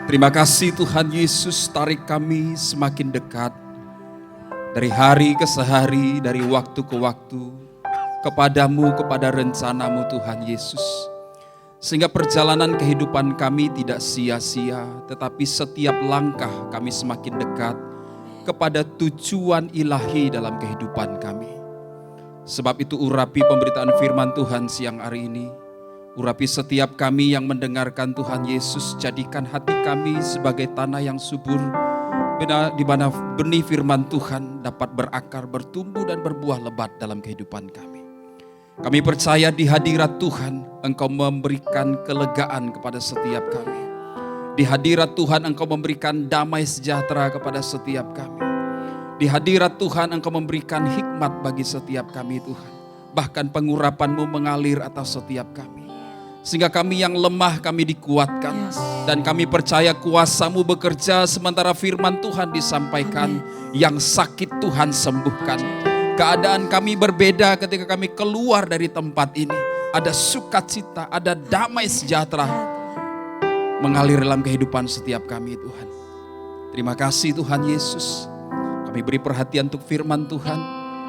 Terima kasih Tuhan Yesus, tarik kami semakin dekat. Dari hari ke hari, dari waktu ke waktu, kepadamu, kepada rencanamu Tuhan Yesus. Sehingga perjalanan kehidupan kami tidak sia-sia, tetapi setiap langkah kami semakin dekat kepada tujuan ilahi dalam kehidupan kami. Sebab itu urapi pemberitaan firman Tuhan siang hari ini. Urapi setiap kami yang mendengarkan Tuhan Yesus, jadikan hati kami sebagai tanah yang subur, di mana benih firman Tuhan dapat berakar, bertumbuh dan berbuah lebat dalam kehidupan kami. Kami percaya di hadirat Tuhan, Engkau memberikan kelegaan kepada setiap kami. Di hadirat Tuhan Engkau memberikan damai sejahtera kepada setiap kami. Di hadirat Tuhan Engkau memberikan hikmat bagi setiap kami Tuhan. Bahkan pengurapan-Mu mengalir atas setiap kami. Sehingga kami yang lemah kami dikuatkan. Dan kami percaya kuasa-Mu bekerja sementara firman Tuhan disampaikan. Yang sakit Tuhan sembuhkan. Keadaan kami berbeda ketika kami keluar dari tempat ini. Ada sukacita, ada damai sejahtera mengalir dalam kehidupan setiap kami Tuhan. Terima kasih Tuhan Yesus. Kami beri perhatian untuk firman Tuhan.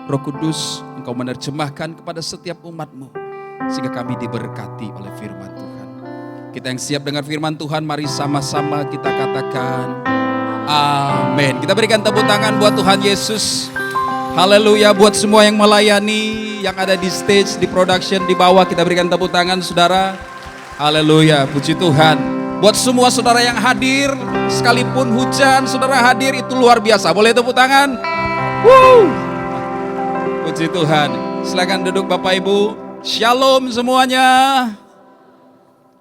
Roh Kudus, Engkau menerjemahkan kepada setiap umat-Mu. Sehingga kami diberkati oleh firman Tuhan. Kita yang siap dengar firman Tuhan, mari sama-sama kita katakan amin. Kita berikan tepuk tangan buat Tuhan Yesus. Haleluya, buat semua yang melayani, yang ada di stage, di production, di bawah, kita berikan tepuk tangan saudara. Haleluya, puji Tuhan. Buat semua saudara yang hadir, sekalipun hujan, saudara hadir, itu luar biasa. Boleh tepuk tangan? Puji Tuhan. Silakan duduk Bapak Ibu. Shalom semuanya.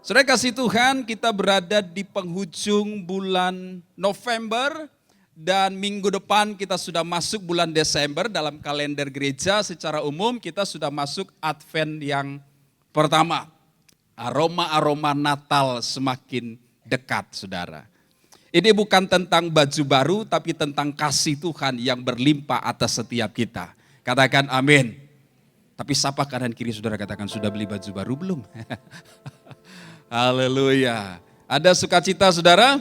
Saudara kasih Tuhan, kita berada di penghujung bulan November dan minggu depan kita sudah masuk bulan Desember. Dalam kalender gereja secara umum kita sudah masuk Advent yang pertama. Aroma-aroma Natal semakin dekat saudara. Ini bukan tentang baju baru tapi tentang kasih Tuhan yang berlimpah atas setiap kita. Katakan amin. Tapi sapa kanan kiri saudara, katakan sudah beli baju baru belum? Haleluya. Ada sukacita saudara?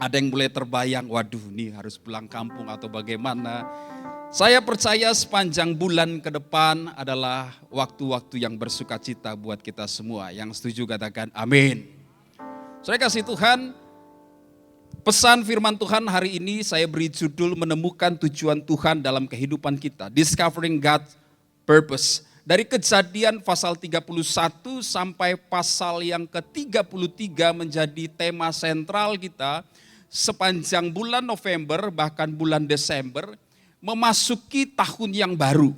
Ada yang mulai terbayang, waduh nih harus pulang kampung atau bagaimana. Saya percaya sepanjang bulan ke depan adalah waktu-waktu yang bersukacita buat kita semua. Yang setuju katakan amin. Saya kasih Tuhan, pesan firman Tuhan hari ini saya beri judul menemukan tujuan Tuhan dalam kehidupan kita. Discovering God's Purpose. Dari Kejadian pasal 31 sampai pasal yang ke-33 menjadi tema sentral kita sepanjang bulan November bahkan bulan Desember memasuki tahun yang baru.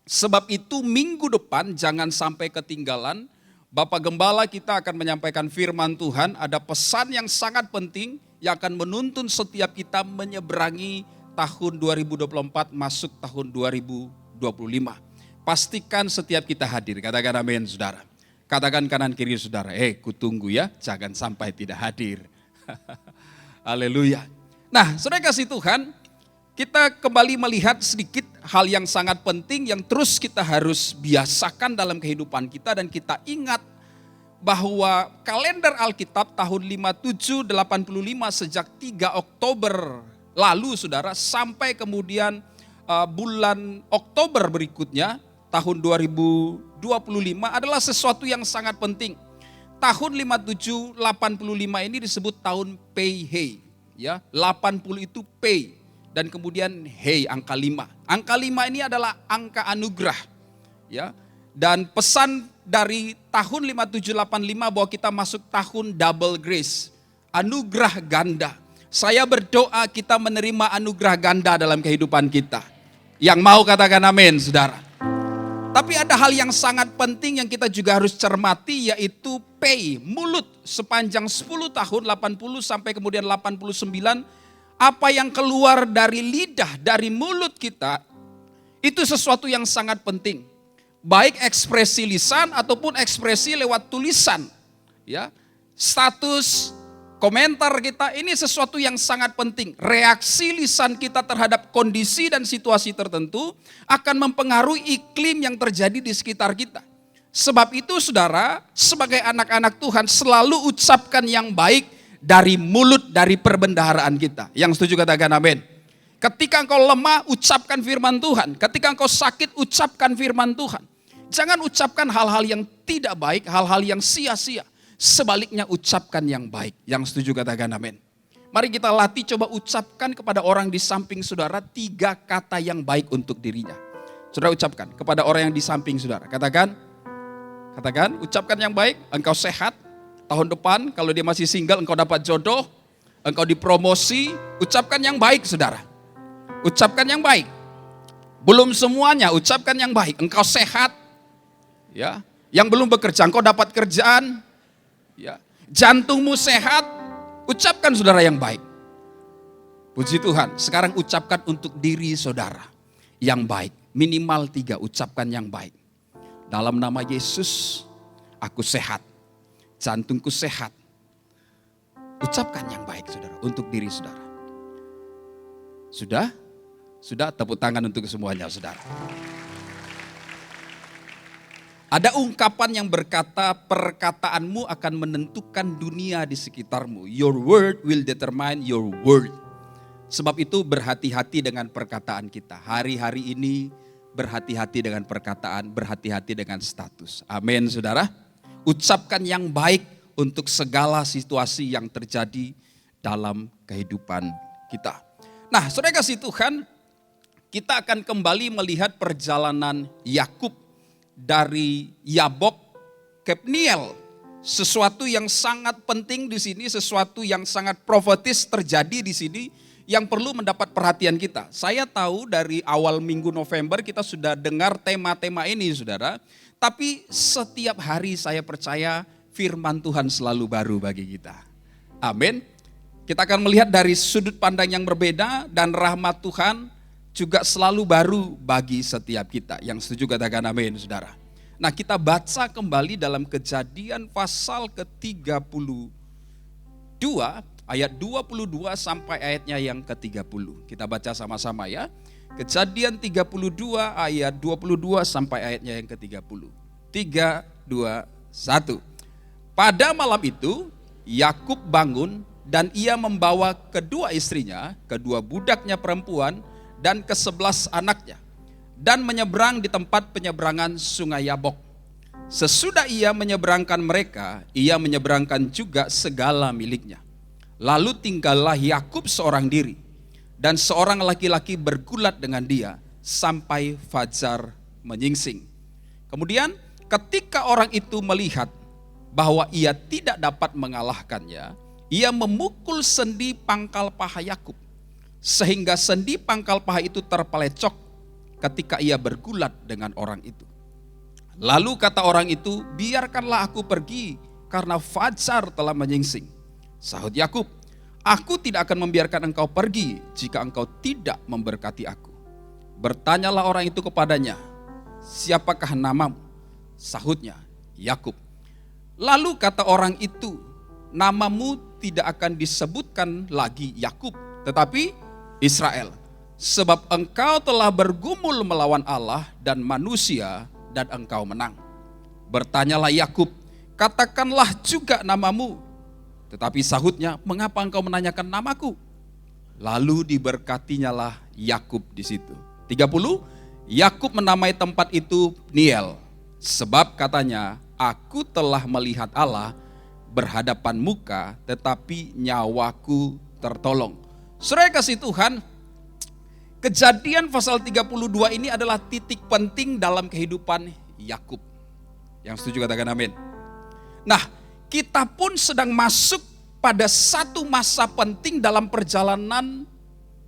Sebab itu minggu depan jangan sampai ketinggalan. Bapak Gembala kita akan menyampaikan firman Tuhan, ada pesan yang sangat penting yang akan menuntun setiap kita menyeberangi tahun 2024 masuk tahun 2025. Pastikan setiap kita hadir, katakan amin saudara. Katakan kanan kiri saudara, kutunggu ya, jangan sampai tidak hadir. Haleluya. Nah saudara kasih Tuhan, kita kembali melihat sedikit hal yang sangat penting yang terus kita harus biasakan dalam kehidupan kita. Dan kita ingat bahwa kalender Alkitab tahun 5785 sejak 3 Oktober lalu saudara, sampai kemudian bulan Oktober berikutnya, tahun 2025 adalah sesuatu yang sangat penting. Tahun 5785 ini disebut tahun Pei Hei. Ya, 80 itu Pei dan kemudian Hei angka 5. Angka 5 ini adalah angka anugerah. Ya. Dan pesan dari tahun 5785 bahwa kita masuk tahun double grace. Anugerah ganda. Saya berdoa kita menerima anugerah ganda dalam kehidupan kita. Yang mau katakan amin saudara. Tapi ada hal yang sangat penting yang kita juga harus cermati, yaitu Pei, mulut. Sepanjang 10 tahun, 80 sampai kemudian 89, apa yang keluar dari lidah, dari mulut kita, itu sesuatu yang sangat penting. Baik ekspresi lisan ataupun ekspresi lewat tulisan. Ya, status, komentar kita, ini sesuatu yang sangat penting. Reaksi lisan kita terhadap kondisi dan situasi tertentu akan mempengaruhi iklim yang terjadi di sekitar kita. Sebab itu saudara, sebagai anak-anak Tuhan selalu ucapkan yang baik dari mulut, dari perbendaharaan kita. Yang setuju katakan amin. Ketika engkau lemah, ucapkan firman Tuhan. Ketika engkau sakit, ucapkan firman Tuhan. Jangan ucapkan hal-hal yang tidak baik, hal-hal yang sia-sia. Sebaliknya ucapkan yang baik. Yang setuju katakan amin. Mari kita latih, coba ucapkan kepada orang di samping saudara 3 kata yang baik untuk dirinya. Saudara ucapkan kepada orang yang di samping saudara. Katakan, ucapkan yang baik, engkau sehat. Tahun depan kalau dia masih single, engkau dapat jodoh, engkau dipromosi. Ucapkan yang baik saudara. Ucapkan yang baik. Belum semuanya, ucapkan yang baik. Engkau sehat. Ya, yang belum bekerja, engkau dapat kerjaan. Ya, jantungmu sehat. Ucapkan saudara yang baik. Puji Tuhan, sekarang ucapkan untuk diri saudara yang baik. Minimal 3, ucapkan yang baik. Dalam nama Yesus, aku sehat. Jantungku sehat. Ucapkan yang baik saudara, untuk diri saudara. Sudah? Sudah, tepuk tangan untuk semuanya saudara. Ada ungkapan yang berkata, perkataanmu akan menentukan dunia di sekitarmu. Your word will determine your world. Sebab itu berhati-hati dengan perkataan kita. Hari-hari ini berhati-hati dengan perkataan, berhati-hati dengan status. Amin saudara. Ucapkan yang baik untuk segala situasi yang terjadi dalam kehidupan kita. Nah saudara kasih Tuhan, kita akan kembali melihat perjalanan Yakub dari Yabok ke Peniel. Sesuatu yang sangat penting di sini, sesuatu yang sangat profetis terjadi di sini yang perlu mendapat perhatian kita. Saya tahu dari awal minggu November kita sudah dengar tema-tema ini saudara. Tapi setiap hari saya percaya firman Tuhan selalu baru bagi kita. Amin. Kita akan melihat dari sudut pandang yang berbeda dan rahmat Tuhan juga selalu baru bagi setiap kita. Yang setuju katakan amin saudara. Nah kita baca kembali dalam Kejadian pasal ke-32 ayat 22 sampai ayatnya yang ke-30. Kita baca sama-sama ya. Kejadian 32 ayat 22 sampai ayatnya yang ke-30. 3, 2, 1. Pada malam itu Yakub bangun dan ia membawa kedua istrinya, kedua budaknya perempuan dan ke-11 anaknya, dan menyeberang di tempat penyeberangan sungai Yabok. Sesudah ia menyeberangkan mereka, ia menyeberangkan juga segala miliknya. Lalu tinggallah Yakub seorang diri, dan seorang laki-laki bergulat dengan dia sampai fajar menyingsing. Kemudian ketika orang itu melihat bahwa ia tidak dapat mengalahkannya, ia memukul sendi pangkal paha Yakub, sehingga sendi pangkal paha itu terpelecok ketika ia bergulat dengan orang itu. Lalu kata orang itu, biarkanlah aku pergi karena fajar telah menyingsing. Sahut Yakub, aku tidak akan membiarkan engkau pergi jika engkau tidak memberkati aku. Bertanyalah orang itu kepadanya, siapakah namamu? Sahutnya, Yakub. Lalu kata orang itu, namamu tidak akan disebutkan lagi Yakub, tetapi Israel. Sebab engkau telah bergumul melawan Allah dan manusia dan engkau menang. Bertanyalah Yakub, katakanlah juga namamu. Tetapi sahutnya, mengapa engkau menanyakan namaku? Lalu diberkatinyalah Yakub di situ. 30, Yakub menamai tempat itu Peniel. Sebab katanya, aku telah melihat Allah berhadapan muka, tetapi nyawaku tertolong. Saudara kasih Tuhan, Kejadian pasal 32 ini adalah titik penting dalam kehidupan Yakub. Yang setuju katakan amin. Nah, kita pun sedang masuk pada satu masa penting dalam perjalanan,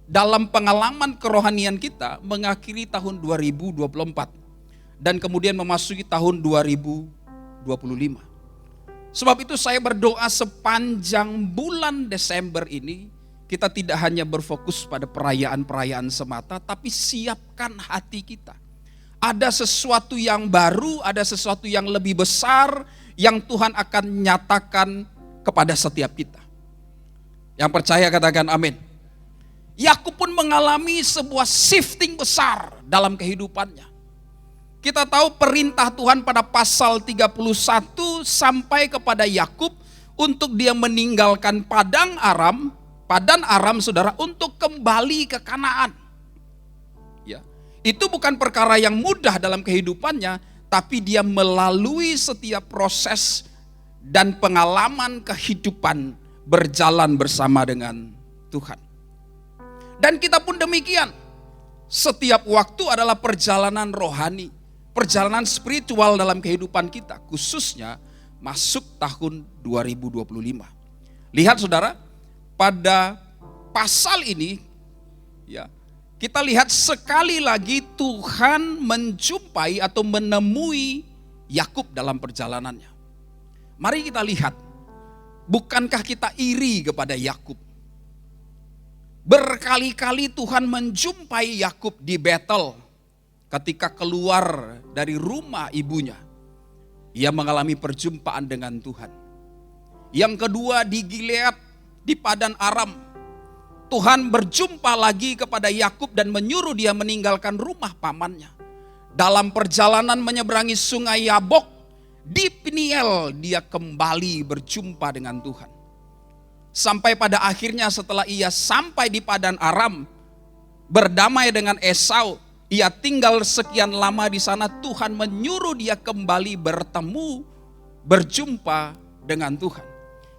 dalam pengalaman kerohanian kita mengakhiri tahun 2024 dan kemudian memasuki tahun 2025. Sebab itu saya berdoa sepanjang bulan Desember ini kita tidak hanya berfokus pada perayaan-perayaan semata, tapi siapkan hati kita. Ada sesuatu yang baru, ada sesuatu yang lebih besar yang Tuhan akan nyatakan kepada setiap kita. Yang percaya katakan amin. Yakub pun mengalami sebuah shifting besar dalam kehidupannya. Kita tahu perintah Tuhan pada pasal 31 sampai kepada Yakub untuk dia meninggalkan Padan Aram saudara, untuk kembali ke Kanaan. Ya, itu bukan perkara yang mudah dalam kehidupannya, tapi dia melalui setiap proses dan pengalaman kehidupan berjalan bersama dengan Tuhan. Dan kita pun demikian. Setiap waktu adalah perjalanan rohani, perjalanan spiritual dalam kehidupan kita, khususnya masuk tahun 2025. Lihat saudara, pada pasal ini ya, kita lihat sekali lagi Tuhan menjumpai atau menemui Yakub dalam perjalanannya. Mari kita lihat, bukankah kita iri kepada Yakub? Berkali-kali Tuhan menjumpai Yakub di Betel ketika keluar dari rumah ibunya. Ia mengalami perjumpaan dengan Tuhan. Yang kedua di Gilead, di Padan Aram. Tuhan berjumpa lagi kepada Yakub dan menyuruh dia meninggalkan rumah pamannya. Dalam perjalanan menyeberangi sungai Yabok, di Peniel dia kembali berjumpa dengan Tuhan. Sampai pada akhirnya setelah ia sampai di Padan Aram, berdamai dengan Esau, ia tinggal sekian lama di sana, Tuhan menyuruh dia kembali berjumpa dengan Tuhan.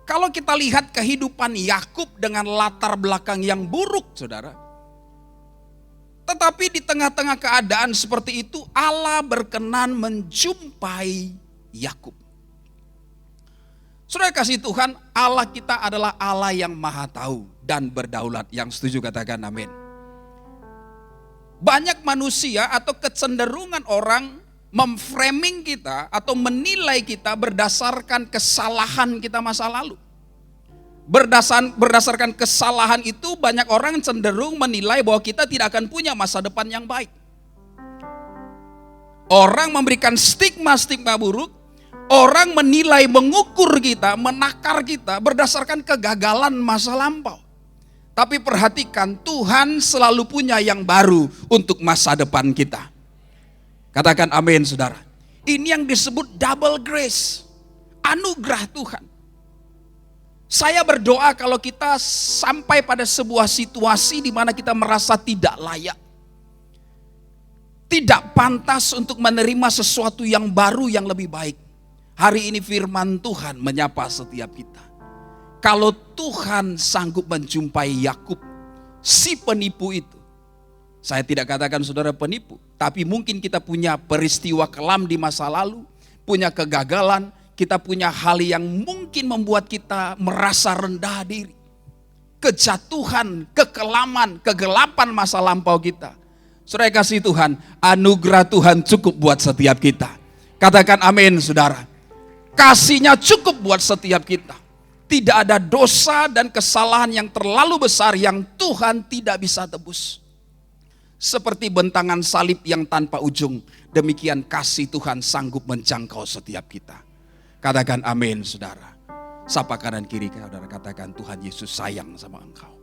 Kalau kita lihat kehidupan Yakub dengan latar belakang yang buruk, saudara. Tetapi di tengah-tengah keadaan seperti itu, Allah berkenan menjumpai Yakub. Saudara kasih Tuhan, Allah kita adalah Allah yang maha tahu dan berdaulat. Yang setuju katakan amin. Banyak manusia atau kecenderungan orang memframing kita atau menilai kita berdasarkan kesalahan kita masa lalu. Berdasarkan kesalahan itu banyak orang cenderung menilai bahwa kita tidak akan punya masa depan yang baik. Orang memberikan stigma-stigma buruk. Orang menilai, mengukur kita, menakar kita berdasarkan kegagalan masa lampau. Tapi perhatikan, Tuhan selalu punya yang baru untuk masa depan kita. Katakan amin saudara. Ini yang disebut double grace, anugerah Tuhan. Saya berdoa kalau kita sampai pada sebuah situasi di mana kita merasa tidak layak, tidak pantas untuk menerima sesuatu yang baru yang lebih baik. Hari ini firman Tuhan menyapa setiap kita. Kalau Tuhan sanggup menjumpai Yakub, si penipu itu. Saya tidak katakan saudara penipu, tapi mungkin kita punya peristiwa kelam di masa lalu, punya kegagalan, kita punya hal yang mungkin membuat kita merasa rendah diri. Kejatuhan, kekelaman, kegelapan masa lampau kita. Saudara kasih Tuhan, anugerah Tuhan cukup buat setiap kita. Katakan amin saudara. Kasihnya cukup buat setiap kita. Tidak ada dosa dan kesalahan yang terlalu besar yang Tuhan tidak bisa tebus. Seperti bentangan salib yang tanpa ujung, demikian kasih Tuhan sanggup menjangkau setiap kita. Katakan amin saudara. Sapa kanan kiri saudara, katakan Tuhan Yesus sayang sama engkau.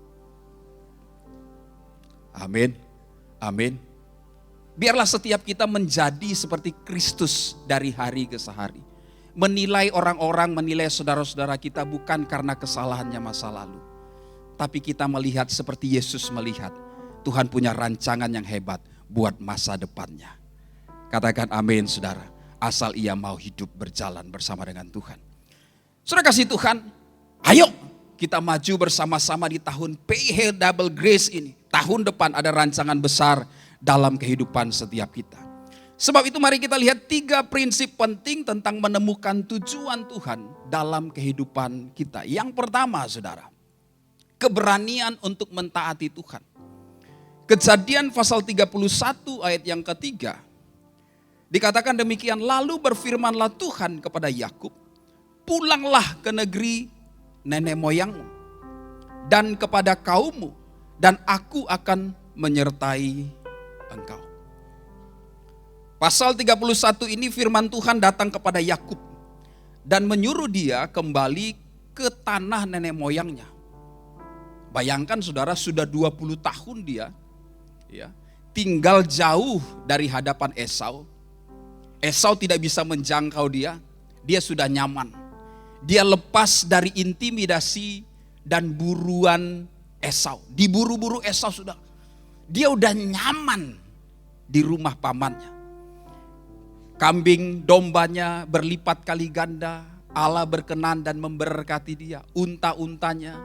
Amin. Amin. Biarlah setiap kita menjadi seperti Kristus dari hari ke hari. Menilai orang-orang, menilai saudara-saudara kita bukan karena kesalahannya masa lalu. Tapi kita melihat seperti Yesus melihat. Tuhan punya rancangan yang hebat buat masa depannya. Katakan amin saudara. Asal ia mau hidup berjalan bersama dengan Tuhan. Saudara kasih Tuhan, ayo kita maju bersama-sama di tahun PH Double Grace ini. Tahun depan ada rancangan besar dalam kehidupan setiap kita. Sebab itu mari kita lihat 3 prinsip penting tentang menemukan tujuan Tuhan dalam kehidupan kita. Yang pertama saudara, keberanian untuk mentaati Tuhan. Kejadian pasal 31 ayat yang ketiga. Dikatakan demikian, lalu berfirmanlah Tuhan kepada Yakub, pulanglah ke negeri nenek moyangmu dan kepada kaummu, dan aku akan menyertai engkau. Pasal 31 ini firman Tuhan datang kepada Yakub dan menyuruh dia kembali ke tanah nenek moyangnya. Bayangkan saudara, sudah 20 tahun dia tinggal jauh dari hadapan Esau. Esau tidak bisa menjangkau dia, dia sudah nyaman. Dia lepas dari intimidasi dan buruan Esau. Diburu-buru Esau sudah. Dia udah nyaman di rumah pamannya. Kambing dombanya berlipat kali ganda. Allah berkenan dan memberkati dia. Unta-untanya,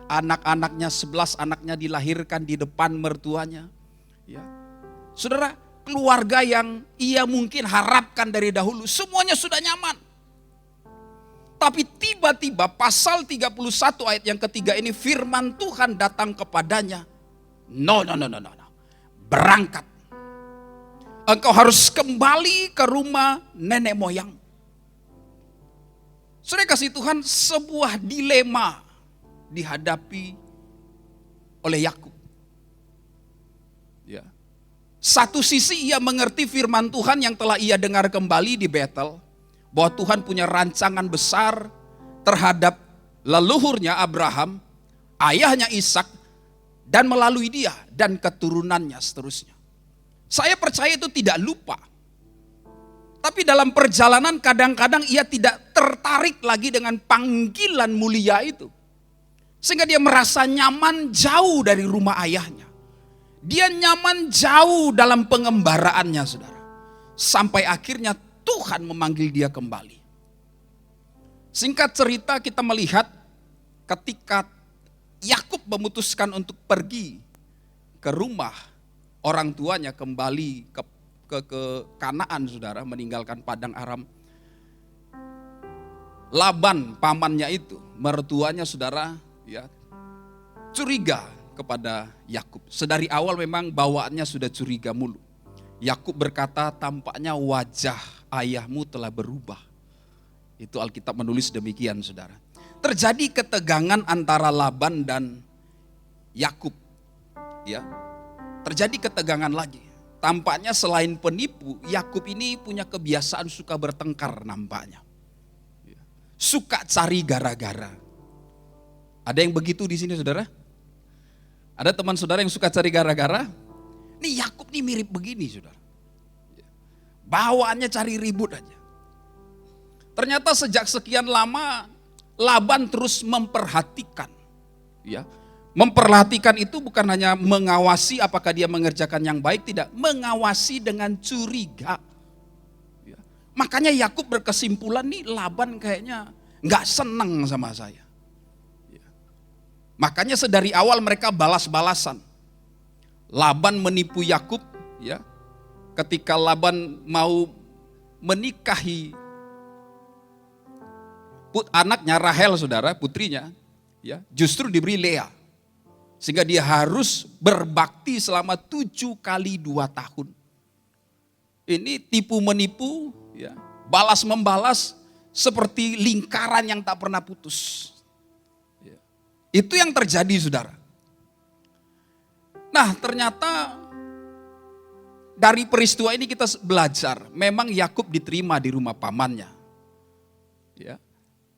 anak-anaknya 11 anaknya dilahirkan di depan mertuanya. Ya. Saudara, keluarga yang ia mungkin harapkan dari dahulu, semuanya sudah nyaman. Tapi tiba-tiba pasal 31 ayat yang ketiga ini firman Tuhan datang kepadanya. No. Berangkat. Engkau harus kembali ke rumah nenek moyang. Saudara kasih Tuhan, sebuah dilema dihadapi oleh Yakub. Ya. Satu sisi ia mengerti firman Tuhan yang telah ia dengar kembali di Betel, bahwa Tuhan punya rancangan besar terhadap leluhurnya Abraham, ayahnya Ishak, dan melalui dia dan keturunannya seterusnya. Saya percaya itu tidak lupa. Tapi dalam perjalanan kadang-kadang ia tidak tertarik lagi dengan panggilan mulia itu. Sehingga dia merasa nyaman jauh dari rumah ayahnya. Dia nyaman jauh dalam pengembaraannya, saudara. Sampai akhirnya Tuhan memanggil dia kembali. Singkat cerita kita melihat ketika Yakub memutuskan untuk pergi ke rumah orang tuanya, kembali ke Kanaan, saudara, meninggalkan padang Aram. Laban pamannya itu, mertuanya, saudara, ya, curiga kepada Yakub. Sedari awal memang bawaannya sudah curiga mulu. Yakub berkata, tampaknya wajah ayahmu telah berubah. Itu Alkitab menulis demikian, saudara. Terjadi ketegangan antara Laban dan Yakub. Ya, terjadi ketegangan lagi. Tampaknya selain penipu, Yakub ini punya kebiasaan suka bertengkar nampaknya. Ya. Suka cari gara-gara. Ada yang begitu di sini, saudara? Ada teman saudara yang suka cari gara-gara? Nih Yakub nih mirip begini, saudara. Bawaannya cari ribut aja. Ternyata sejak sekian lama Laban terus memperhatikan. Ya, memperhatikan itu bukan hanya mengawasi apakah dia mengerjakan yang baik, tidak, mengawasi dengan curiga. Ya. Makanya Yakub berkesimpulan nih Laban kayaknya nggak senang sama saya. Ya. Makanya sedari awal mereka balas-balasan. Laban menipu Yakub, ya. Ketika Laban mau menikahi anaknya Rahel, saudara, putrinya, ya, justru diberi Lea. Sehingga dia harus berbakti selama 7 kali 2 tahun. Ini tipu menipu, ya, balas membalas seperti lingkaran yang tak pernah putus. Ya. Itu yang terjadi, saudara. Nah, ternyata dari peristiwa ini kita belajar, memang Yakub diterima di rumah pamannya. Ya.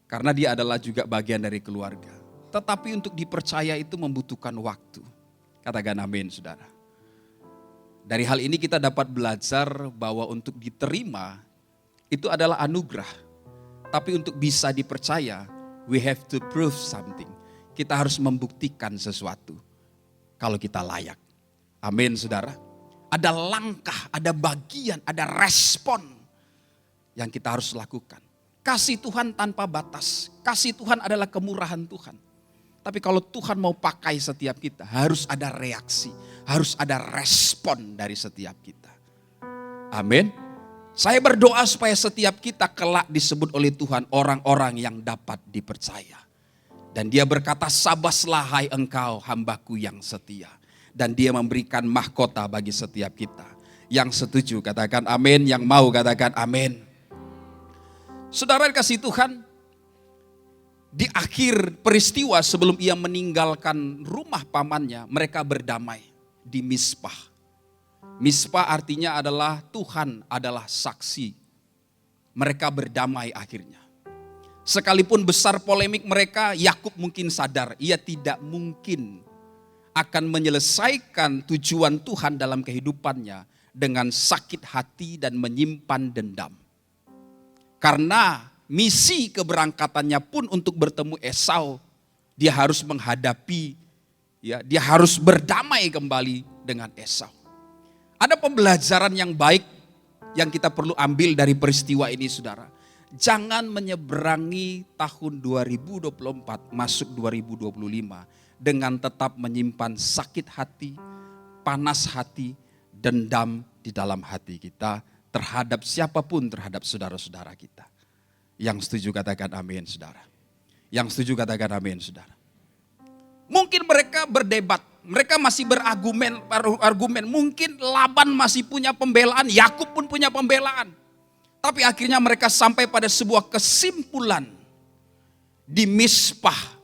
Karena dia adalah juga bagian dari keluarga. Tetapi untuk dipercaya itu membutuhkan waktu. Katakan amin, saudara. Dari hal ini kita dapat belajar bahwa untuk diterima itu adalah anugerah. Tapi untuk bisa dipercaya, we have to prove something. Kita harus membuktikan sesuatu. Kalau kita layak. Amin, saudara. Ada langkah, ada bagian, ada respon yang kita harus lakukan. Kasih Tuhan tanpa batas. Kasih Tuhan adalah kemurahan Tuhan. Tapi kalau Tuhan mau pakai setiap kita, harus ada reaksi. Harus ada respon dari setiap kita. Amin. Saya berdoa supaya setiap kita kelak disebut oleh Tuhan orang-orang yang dapat dipercaya. Dan dia berkata, sabaslah hai engkau hambaku yang setia. Dan dia memberikan mahkota bagi setiap kita. Yang setuju katakan amin, yang mau katakan amin. Saudara kasih Tuhan, di akhir peristiwa sebelum ia meninggalkan rumah pamannya, mereka berdamai di Mizpah. Mizpah artinya adalah Tuhan adalah saksi. Mereka berdamai akhirnya. Sekalipun besar polemik mereka, Yakub mungkin sadar ia tidak mungkin akan menyelesaikan tujuan Tuhan dalam kehidupannya dengan sakit hati dan menyimpan dendam. Karena misi keberangkatannya pun untuk bertemu Esau, dia harus menghadapi, ya, dia harus berdamai kembali dengan Esau. Ada pembelajaran yang baik yang kita perlu ambil dari peristiwa ini, saudara. Jangan menyeberangi tahun 2024 masuk 2025 dengan tetap menyimpan sakit hati, panas hati, dendam di dalam hati kita terhadap siapapun, terhadap saudara-saudara kita. Yang setuju katakan amin, saudara. Yang setuju katakan amin, saudara. Mungkin mereka berdebat, mereka masih berargumen, mungkin Laban masih punya pembelaan, Yakub pun punya pembelaan. Tapi akhirnya mereka sampai pada sebuah kesimpulan. Di Mizpah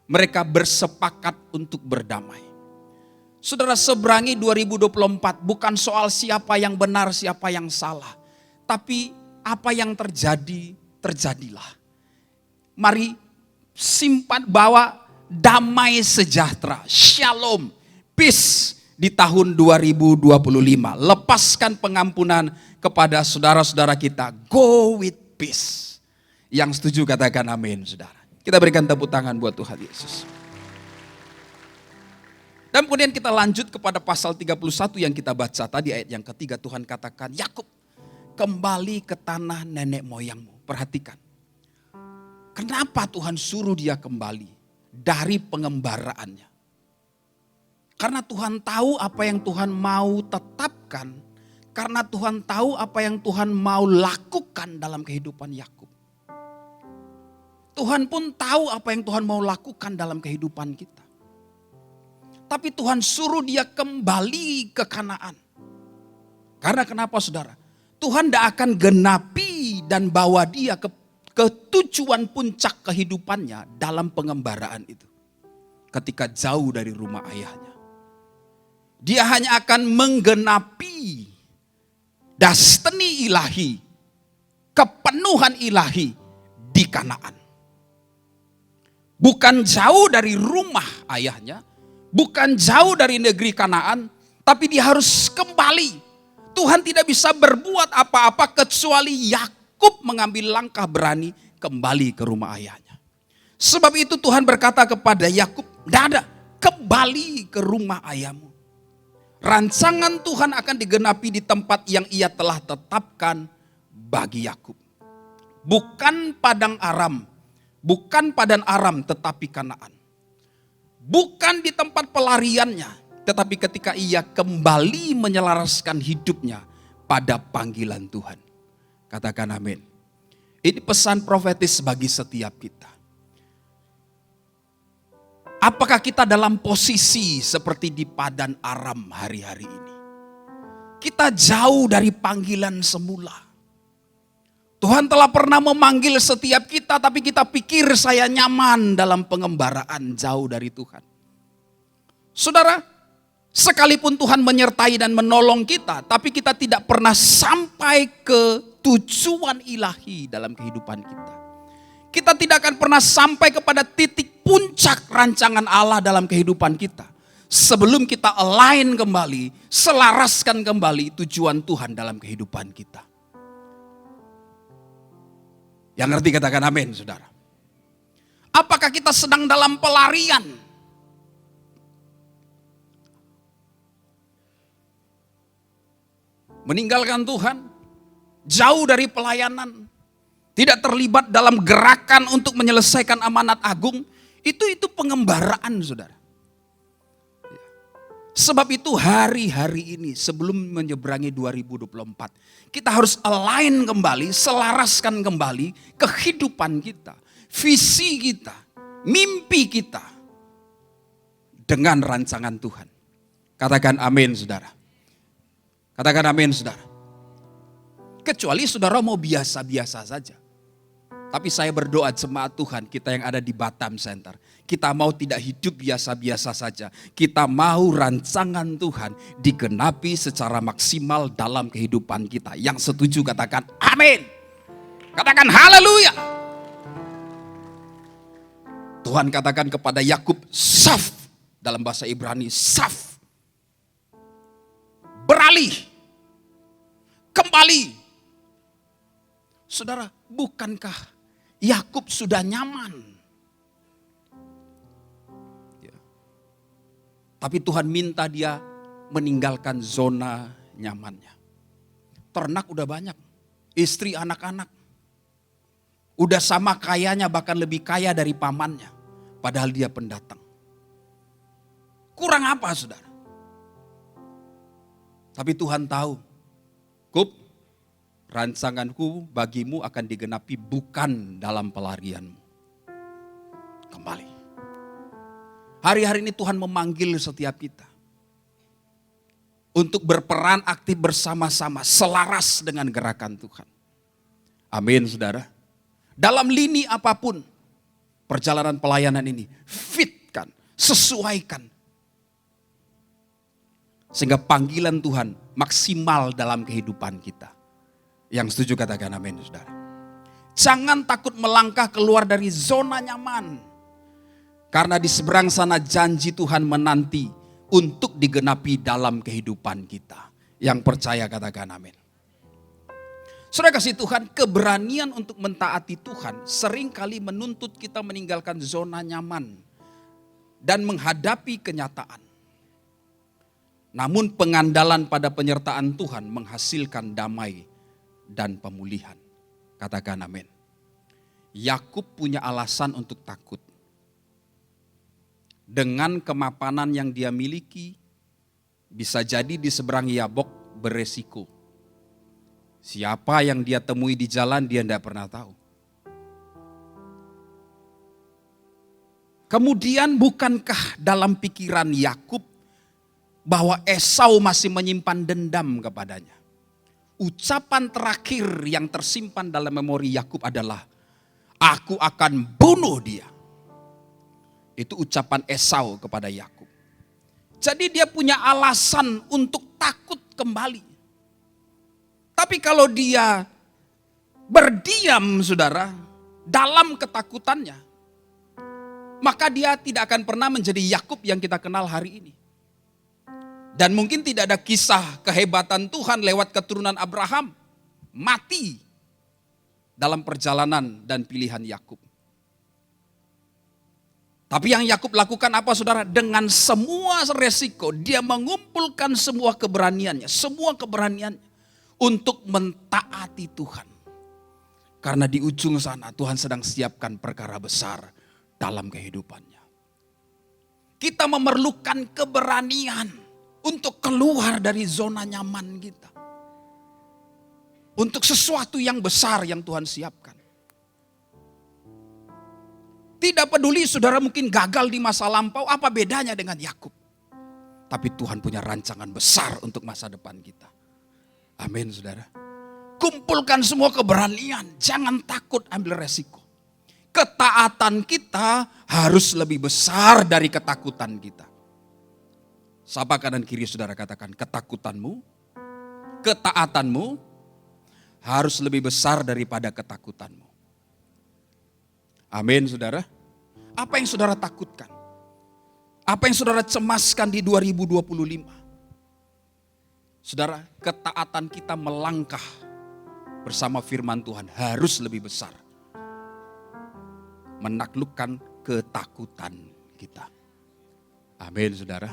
mereka bersepakat untuk berdamai. Saudara, seberangi 2024 bukan soal siapa yang benar, siapa yang salah. Tapi apa yang terjadi, terjadilah. Mari simpan, bawa damai sejahtera, shalom, peace di tahun 2025. Lepaskan pengampunan kepada saudara-saudara kita. Go with peace. Yang setuju katakan amin, saudara. Kita berikan tepuk tangan buat Tuhan Yesus. Dan kemudian kita lanjut kepada pasal 31 yang kita baca tadi, ayat yang ketiga. Tuhan katakan, Yakub, kembali ke tanah nenek moyangmu. Perhatikan. Kenapa Tuhan suruh dia kembali dari pengembaraannya? Karena Tuhan tahu apa yang Tuhan mau tetapkan. Karena Tuhan tahu apa yang Tuhan mau lakukan dalam kehidupan Yakub. Tuhan pun tahu apa yang Tuhan mau lakukan dalam kehidupan kita. Tapi Tuhan suruh dia kembali ke Kanaan. Karena kenapa, saudara? Tuhan tidak akan genapi dan bawa dia ke tujuan puncak kehidupannya dalam pengembaraan itu. Ketika jauh dari rumah ayahnya. Dia hanya akan menggenapi destiny ilahi, kepenuhan ilahi di Kanaan. Bukan jauh dari rumah ayahnya, bukan jauh dari negeri Kanaan, tapi dia harus kembali. Tuhan tidak bisa berbuat apa-apa kecuali Yakub mengambil langkah berani kembali ke rumah ayahnya. Sebab itu Tuhan berkata kepada Yakub, "Dada, kembali ke rumah ayahmu." Rancangan Tuhan akan digenapi di tempat yang ia telah tetapkan bagi Yakub. Bukan padang Aram, bukan padan Aram tetapi Kanaan. Bukan di tempat pelariannya, tetapi ketika ia kembali menyelaraskan hidupnya pada panggilan Tuhan. Katakan amin. Ini pesan profetis bagi setiap kita. Apakah kita dalam posisi seperti di padan Aram hari-hari ini? Kita jauh dari panggilan semula. Tuhan telah pernah memanggil setiap kita, tapi kita pikir saya nyaman dalam pengembaraan jauh dari Tuhan. Saudara, sekalipun Tuhan menyertai dan menolong kita, tapi kita tidak pernah sampai ke tujuan ilahi dalam kehidupan kita. Kita tidak akan pernah sampai kepada titik puncak rancangan Allah dalam kehidupan kita. Sebelum kita align kembali, selaraskan kembali tujuan Tuhan dalam kehidupan kita. Yang ngerti katakan amin, saudara. Apakah kita sedang dalam pelarian? Meninggalkan Tuhan, jauh dari pelayanan, tidak terlibat dalam gerakan untuk menyelesaikan amanat agung, itu pengembaraan, saudara. Sebab itu hari-hari ini sebelum menyeberangi 2024, kita harus align kembali, selaraskan kembali kehidupan kita, visi kita, mimpi kita dengan rancangan Tuhan. Katakan amin, saudara. Katakan amin, saudara. Kecuali saudara mau biasa-biasa saja. Tapi saya berdoa jemaat Tuhan kita yang ada di Batam Center. Kita mau tidak hidup biasa-biasa saja. Kita mau rancangan Tuhan digenapi secara maksimal dalam kehidupan kita. Yang setuju katakan amin. Katakan haleluya. Tuhan katakan kepada Yakub, saf. Dalam bahasa Ibrani, saf. Beralih. Kembali. Saudara, bukankah Yakub sudah nyaman? Ya. Tapi Tuhan minta dia meninggalkan zona nyamannya. Ternak udah banyak, istri, anak-anak. Udah sama kayanya, bahkan lebih kaya dari pamannya. Padahal dia pendatang. Kurang apa, saudara? Tapi Tuhan tahu, Kub, rancanganku bagimu akan digenapi bukan dalam pelarianmu. Kembali. Hari-hari ini Tuhan memanggil setiap kita untuk berperan aktif bersama-sama, selaras dengan gerakan Tuhan. Amin, saudara. Dalam lini apapun, perjalanan pelayanan ini, fitkan, sesuaikan. Sehingga panggilan Tuhan maksimal dalam kehidupan kita. Yang setuju katakan amin, saudara. Jangan takut melangkah keluar dari zona nyaman. Karena di seberang sana janji Tuhan menanti untuk digenapi dalam kehidupan kita. Yang percaya katakan amin. Saudara kasih Tuhan, keberanian untuk mentaati Tuhan seringkali menuntut kita meninggalkan zona nyaman dan menghadapi kenyataan. Namun pengandalan pada penyertaan Tuhan menghasilkan damai dan pemulihan. Katakan amin. Yakub punya alasan untuk takut. Dengan kemapanan yang dia miliki, bisa jadi di seberang Yabok beresiko. Siapa yang dia temui di jalan dia tidak pernah tahu. Kemudian bukankah dalam pikiran Yakub bahwa Esau masih menyimpan dendam kepadanya? Ucapan terakhir yang tersimpan dalam memori Yakub adalah, aku akan bunuh dia. Itu ucapan Esau kepada Yakub. Jadi dia punya alasan untuk takut kembali. Tapi kalau dia berdiam, saudara, dalam ketakutannya, maka dia tidak akan pernah menjadi Yakub yang kita kenal hari ini. Dan mungkin tidak ada kisah kehebatan Tuhan lewat keturunan Abraham mati dalam perjalanan dan pilihan Yakub. Tapi yang Yakub lakukan apa, saudara? Dengan semua resiko, dia mengumpulkan semua keberaniannya untuk mentaati Tuhan. Karena di ujung sana Tuhan sedang siapkan perkara besar dalam kehidupannya. Kita memerlukan keberanian untuk keluar dari zona nyaman kita. Untuk sesuatu yang besar yang Tuhan siapkan. Tidak peduli saudara mungkin gagal di masa lampau, apa bedanya dengan Yakub. Tapi Tuhan punya rancangan besar untuk masa depan kita. Amin, saudara. Kumpulkan semua keberanian, jangan takut ambil resiko. Ketaatan kita harus lebih besar dari ketakutan kita. Sapa kanan kiri saudara, katakan, ketakutanmu, ketaatanmu harus lebih besar daripada ketakutanmu. Amin, saudara. Apa yang saudara takutkan? Apa yang saudara cemaskan di 2025? Saudara, ketaatan kita melangkah bersama firman Tuhan harus lebih besar. Menaklukkan ketakutan kita. Amin, saudara.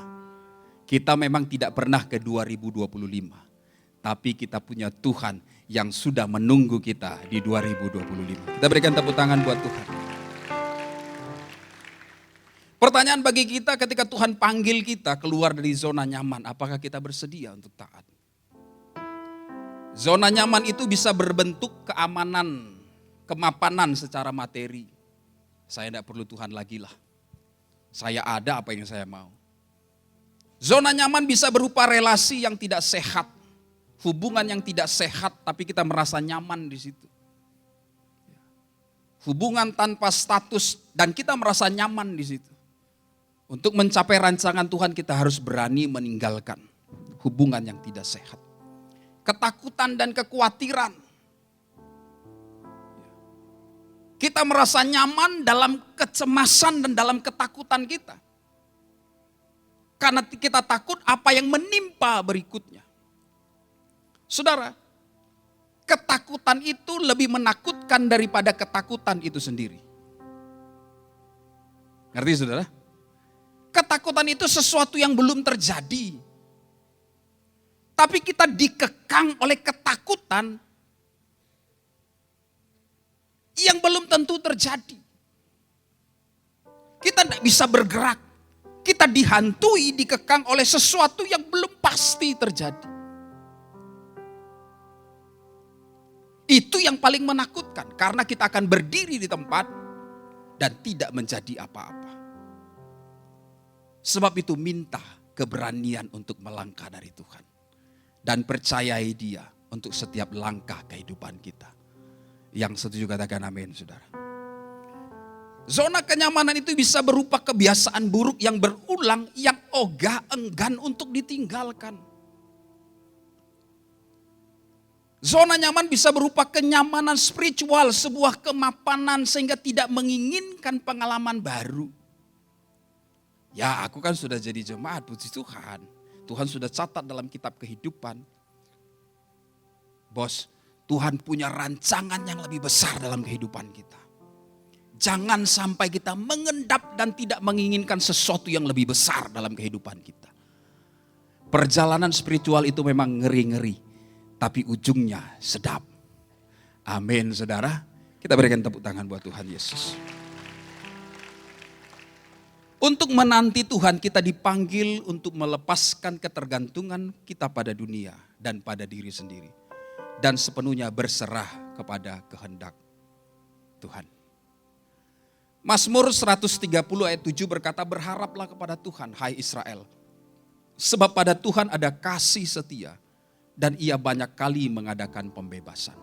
Kita memang tidak pernah ke 2025. Tapi kita punya Tuhan yang sudah menunggu kita di 2025. Kita berikan tepuk tangan buat Tuhan. Pertanyaan bagi kita ketika Tuhan panggil kita keluar dari zona nyaman, apakah kita bersedia untuk taat? Zona nyaman itu bisa berbentuk keamanan, kemapanan secara materi. Saya tidak perlu Tuhan lagi lah. Saya ada apa yang saya mau. Zona nyaman bisa berupa relasi yang tidak sehat. Hubungan yang tidak sehat tapi kita merasa nyaman di situ. Hubungan tanpa status dan kita merasa nyaman di situ. Untuk mencapai rancangan Tuhan kita harus berani meninggalkan hubungan yang tidak sehat. Ketakutan dan kekhawatiran. Kita merasa nyaman dalam kecemasan dan dalam ketakutan kita. Karena kita takut apa yang menimpa berikutnya. Saudara, ketakutan itu lebih menakutkan daripada ketakutan itu sendiri. Ngerti saudara? Ketakutan itu sesuatu yang belum terjadi. Tapi kita dikekang oleh ketakutan yang belum tentu terjadi. Kita tidak bisa bergerak. Kita dihantui, dikekang oleh sesuatu yang belum pasti terjadi. Itu yang paling menakutkan. Karena kita akan berdiri di tempat dan tidak menjadi apa-apa. Sebab itu minta keberanian untuk melangkah dari Tuhan. Dan percayai Dia untuk setiap langkah kehidupan kita. Yang setuju katakan amin, saudara. Zona kenyamanan itu bisa berupa kebiasaan buruk yang berulang, yang ogah enggan untuk ditinggalkan. Zona nyaman bisa berupa kenyamanan spiritual, sebuah kemapanan sehingga tidak menginginkan pengalaman baru. Ya, aku kan sudah jadi jemaat, puji Tuhan. Tuhan sudah catat dalam kitab kehidupan. Bos, Tuhan punya rancangan yang lebih besar dalam kehidupan kita. Jangan sampai kita mengendap dan tidak menginginkan sesuatu yang lebih besar dalam kehidupan kita. Perjalanan spiritual itu memang ngeri-ngeri, tapi ujungnya sedap. Amin, saudara. Kita berikan tepuk tangan buat Tuhan Yesus. Untuk menanti Tuhan, kita dipanggil untuk melepaskan ketergantungan kita pada dunia dan pada diri sendiri. Dan sepenuhnya berserah kepada kehendak Tuhan. Mazmur 130 ayat 7 berkata, berharaplah kepada Tuhan, hai Israel. Sebab pada Tuhan ada kasih setia dan Ia banyak kali mengadakan pembebasan.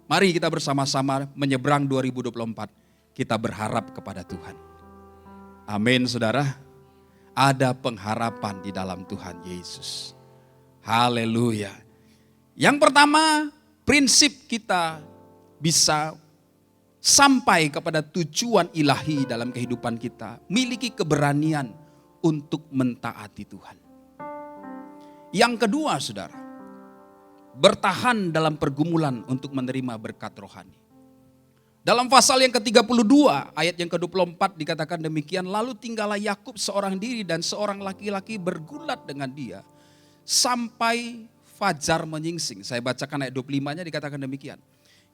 Mari kita bersama-sama menyeberang 2024, kita berharap kepada Tuhan. Amin, saudara. Ada pengharapan di dalam Tuhan Yesus. Haleluya. Yang pertama, prinsip kita bisa sampai kepada tujuan ilahi dalam kehidupan kita. Miliki keberanian untuk mentaati Tuhan. Yang kedua, saudara, bertahan dalam pergumulan untuk menerima berkat rohani. Dalam pasal yang ke-32 ayat yang ke-24 dikatakan demikian. Lalu tinggallah Yakub seorang diri dan seorang laki-laki bergulat dengan dia. Sampai fajar menyingsing. Saya bacakan ayat 25-nya dikatakan demikian.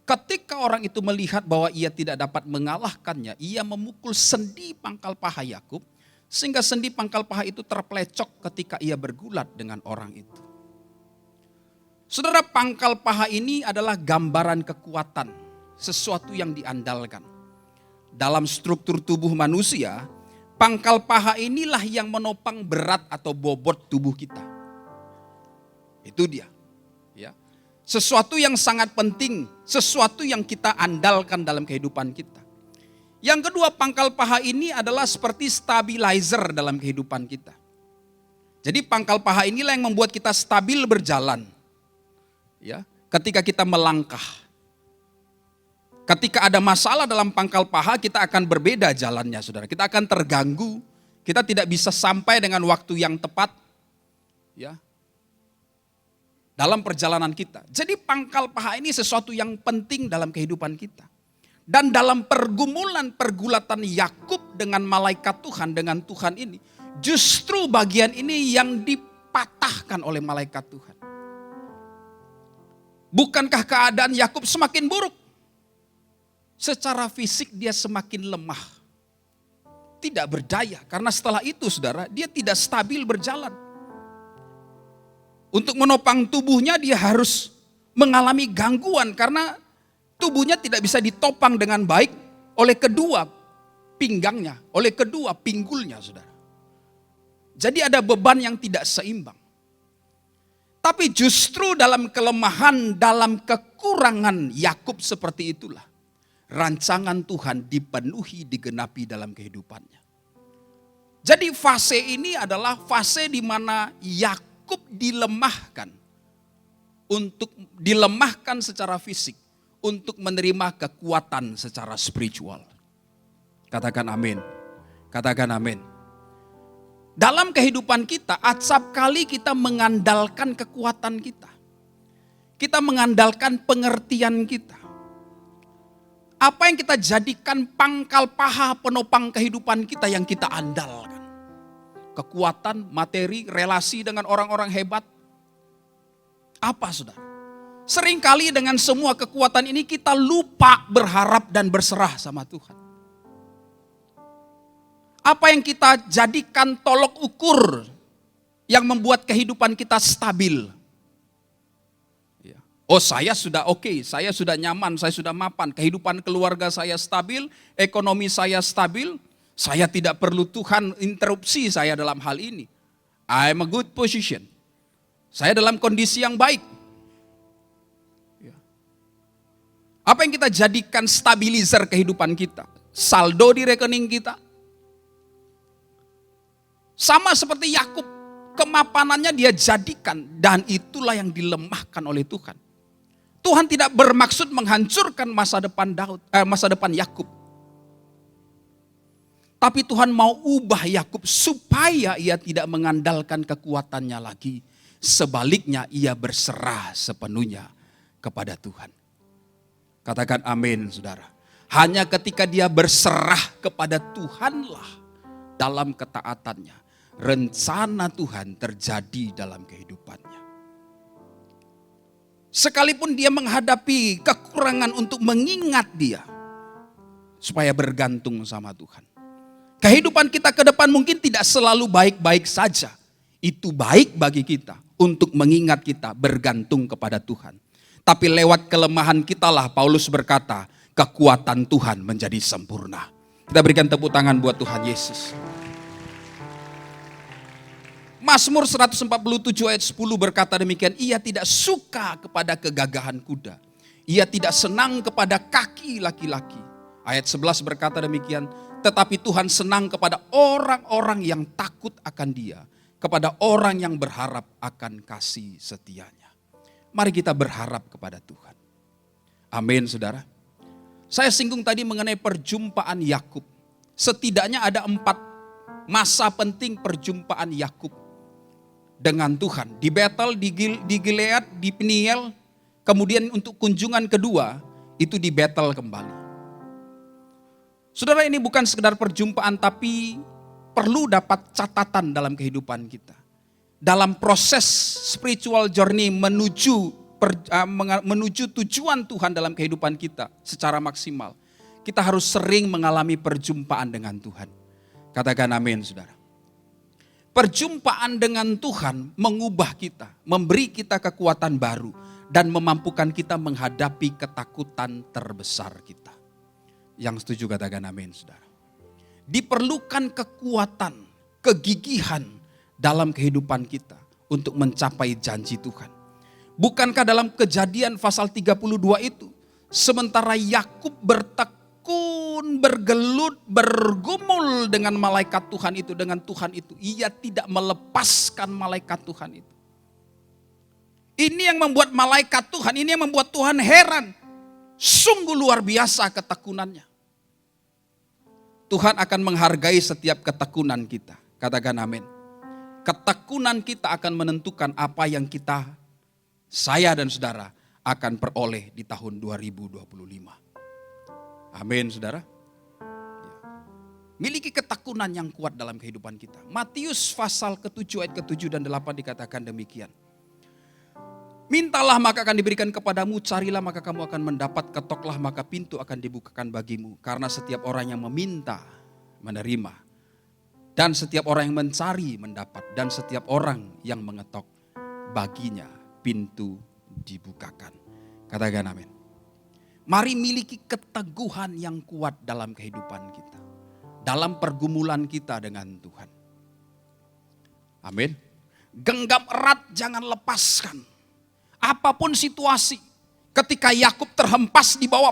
Ketika orang itu melihat bahwa ia tidak dapat mengalahkannya. Ia memukul sendi pangkal paha Yakub. Sehingga sendi pangkal paha itu terpelecok ketika ia bergulat dengan orang itu. Saudara, pangkal paha ini adalah gambaran kekuatan. Sesuatu yang diandalkan. Dalam struktur tubuh manusia, pangkal paha inilah yang menopang berat atau bobot tubuh kita. Itu dia. Ya. Sesuatu yang sangat penting, sesuatu yang kita andalkan dalam kehidupan kita. Yang kedua, pangkal paha ini adalah seperti stabilizer dalam kehidupan kita. Jadi pangkal paha inilah yang membuat kita stabil berjalan. Ya, ketika kita melangkah. Ketika ada masalah dalam pangkal paha, kita akan berbeda jalannya, saudara. Kita akan terganggu, kita tidak bisa sampai dengan waktu yang tepat, ya, dalam perjalanan kita. Jadi pangkal paha ini sesuatu yang penting dalam kehidupan kita. Dan dalam pergulatan Yakub dengan malaikat Tuhan, dengan Tuhan ini, justru bagian ini yang dipatahkan oleh malaikat Tuhan. Bukankah keadaan Yakub semakin buruk? Secara fisik dia semakin lemah. Tidak berdaya. Karena setelah itu, saudara, dia tidak stabil berjalan. Untuk menopang tubuhnya dia harus mengalami gangguan. Karena tubuhnya tidak bisa ditopang dengan baik oleh kedua pinggangnya. Oleh kedua pinggulnya, saudara. Jadi ada beban yang tidak seimbang. Tapi justru dalam kelemahan, dalam kekurangan Yakub seperti itulah. Rancangan Tuhan dipenuhi, digenapi dalam kehidupannya. Jadi fase ini adalah fase di mana Yakub dilemahkan. Untuk dilemahkan secara fisik. Untuk menerima kekuatan secara spiritual. Katakan amin. Katakan amin. Dalam kehidupan kita, acap kali kita mengandalkan kekuatan kita. Kita mengandalkan pengertian kita. Apa yang kita jadikan pangkal paha penopang kehidupan kita yang kita andalkan. Kekuatan, materi, relasi dengan orang-orang hebat. Apa saudara? Seringkali dengan semua kekuatan ini kita lupa berharap dan berserah sama Tuhan. Apa yang kita jadikan tolok ukur yang membuat kehidupan kita stabil. Oh, saya sudah oke, saya sudah nyaman, saya sudah mapan, kehidupan keluarga saya stabil, ekonomi saya stabil, saya tidak perlu Tuhan interupsi saya dalam hal ini. I am a good position. Saya dalam kondisi yang baik. Apa yang kita jadikan stabilizer kehidupan kita? Saldo di rekening kita. Sama seperti Yakub, kemapanannya dia jadikan dan itulah yang dilemahkan oleh Tuhan. Tuhan tidak bermaksud menghancurkan masa depan Yakub. Tapi Tuhan mau ubah Yakub supaya ia tidak mengandalkan kekuatannya lagi. Sebaliknya ia berserah sepenuhnya kepada Tuhan. Katakan amin, saudara. Hanya ketika dia berserah kepada Tuhanlah dalam ketaatannya, rencana Tuhan terjadi dalam kehidupannya. Sekalipun dia menghadapi kekurangan untuk mengingat dia, supaya bergantung sama Tuhan. Kehidupan kita ke depan mungkin tidak selalu baik-baik saja. Itu baik bagi kita untuk mengingat kita bergantung kepada Tuhan. Tapi lewat kelemahan kitalah Paulus berkata, kekuatan Tuhan menjadi sempurna. Kita berikan tepuk tangan buat Tuhan Yesus. Mazmur 147 ayat 10 berkata demikian, ia tidak suka kepada kegagahan kuda. Ia tidak senang kepada kaki laki-laki. Ayat 11 berkata demikian, tetapi Tuhan senang kepada orang-orang yang takut akan dia. Kepada orang yang berharap akan kasih setianya. Mari kita berharap kepada Tuhan. Amin, saudara. Saya singgung tadi mengenai perjumpaan Yakub. Setidaknya ada 4 masa penting perjumpaan Yakub dengan Tuhan. Di Betel, di Gilead, di Peniel. Kemudian untuk kunjungan kedua, itu di Betel kembali. Saudara, ini bukan sekedar perjumpaan, tapi perlu dapat catatan dalam kehidupan kita. Dalam proses spiritual journey menuju tujuan Tuhan dalam kehidupan kita secara maksimal. Kita harus sering mengalami perjumpaan dengan Tuhan. Katakan amin, saudara. Perjumpaan dengan Tuhan mengubah kita, memberi kita kekuatan baru, dan memampukan kita menghadapi ketakutan terbesar kita. Yang setuju katakan amin, saudara. Diperlukan kekuatan, kegigihan dalam kehidupan kita untuk mencapai janji Tuhan. Bukankah dalam Kejadian pasal 32 itu, sementara Yakub bertekun, bergelut, bergumul dengan malaikat Tuhan itu, dengan Tuhan itu, ia tidak melepaskan malaikat Tuhan itu. Ini yang membuat malaikat Tuhan, ini yang membuat Tuhan heran. Sungguh luar biasa ketekunannya. Tuhan akan menghargai setiap ketekunan kita. Katakan amin. Ketekunan kita akan menentukan apa yang saya dan saudara akan peroleh di tahun 2025. Amin, saudara. Miliki ketekunan yang kuat dalam kehidupan kita. Matius pasal ke-7 ayat ke-7 dan 8 dikatakan demikian. Mintalah maka akan diberikan kepadamu, carilah maka kamu akan mendapat, ketoklah maka pintu akan dibukakan bagimu. Karena setiap orang yang meminta, menerima. Dan setiap orang yang mencari, mendapat. Dan setiap orang yang mengetok, baginya pintu dibukakan. Katakan amin. Mari miliki keteguhan yang kuat dalam kehidupan kita. Dalam pergumulan kita dengan Tuhan. Amin. Genggam erat, jangan lepaskan. Apapun situasi, ketika Yakub terhempas di bawah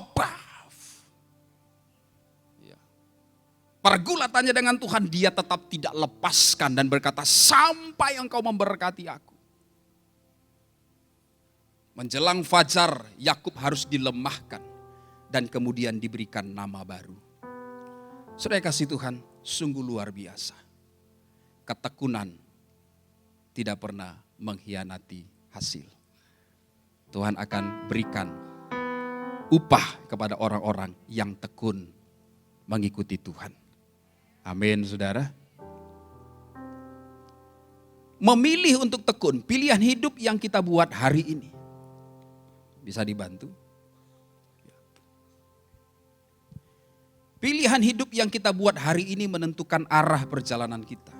pergulatannya dengan Tuhan, dia tetap tidak lepaskan dan berkata, sampai engkau memberkati aku. Menjelang fajar, Yakub harus dilemahkan dan kemudian diberikan nama baru. Saudara kasih Tuhan, sungguh luar biasa. Ketekunan tidak pernah mengkhianati hasil. Tuhan akan berikan upah kepada orang-orang yang tekun mengikuti Tuhan. Amin, saudara. Memilih untuk tekun, pilihan hidup yang kita buat hari ini. Bisa dibantu? Pilihan hidup yang kita buat hari ini menentukan arah perjalanan kita.